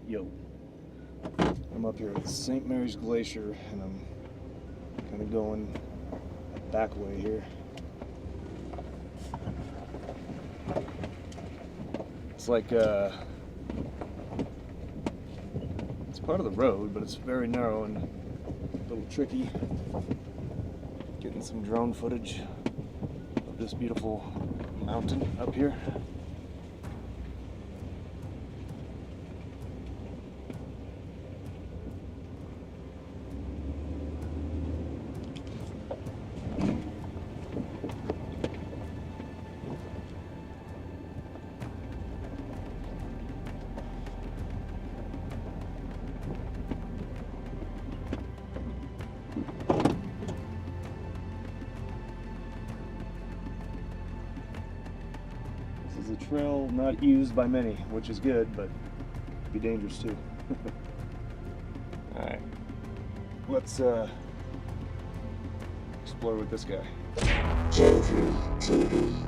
Yo, I'm up here at St. Mary's Glacier, and I'm kind of going back way here. It's like it's part of the road, but it's very narrow and a little tricky. Getting some drone footage of this beautiful mountain up here. This is a trail not used by many, which is good, but could be dangerous too. Alright, let's explore with this guy. TV.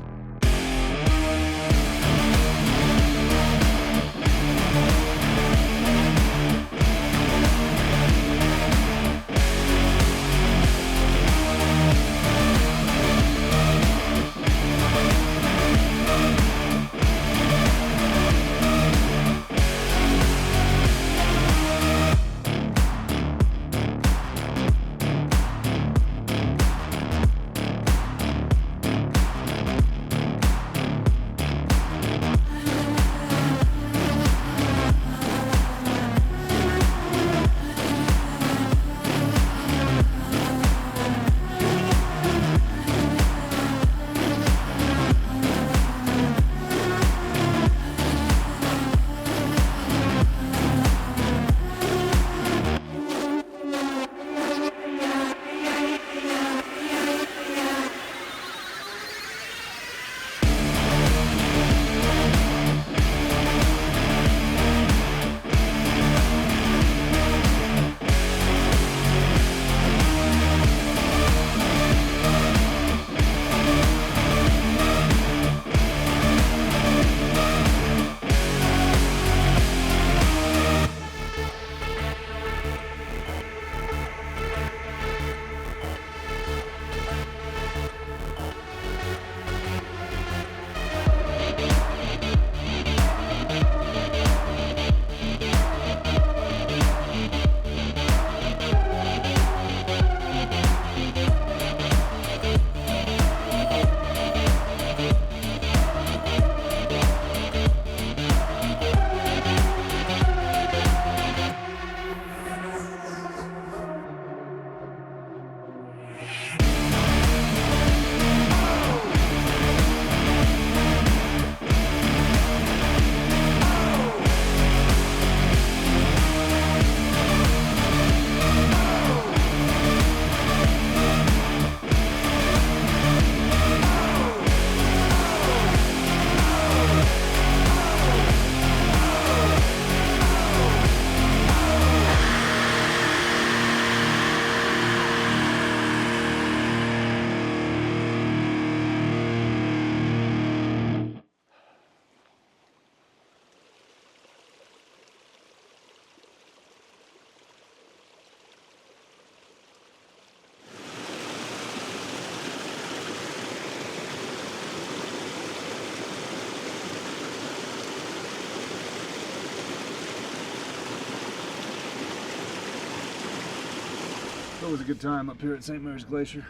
It's always a good time up here at St. Mary's Glacier.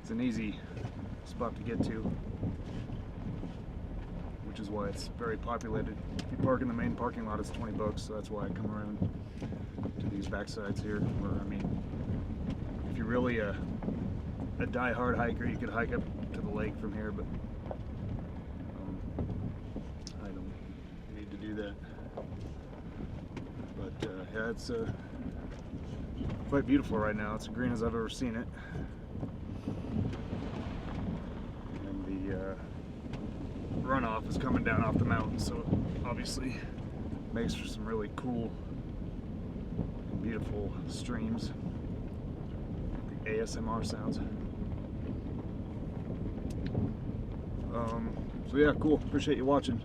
It's an easy spot to get to, which is why it's very populated. If you park in the main parking lot, it's 20 bucks, so that's why I come around to these backsides here, where, I mean, if you're really a die-hard hiker, you could hike up to the lake from here, but I don't need to do that. But yeah, it's quite beautiful right now. It's as green as I've ever seen it. And the runoff is coming down off the mountain, so it obviously makes for some really cool and beautiful streams. The ASMR sounds. So yeah, cool. Appreciate you watching.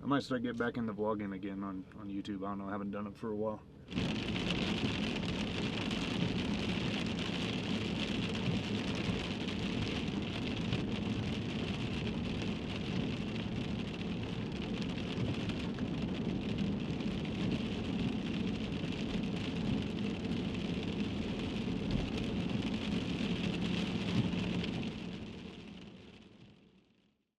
I might start getting back into vlogging again on YouTube. I don't know, I haven't done it for a while.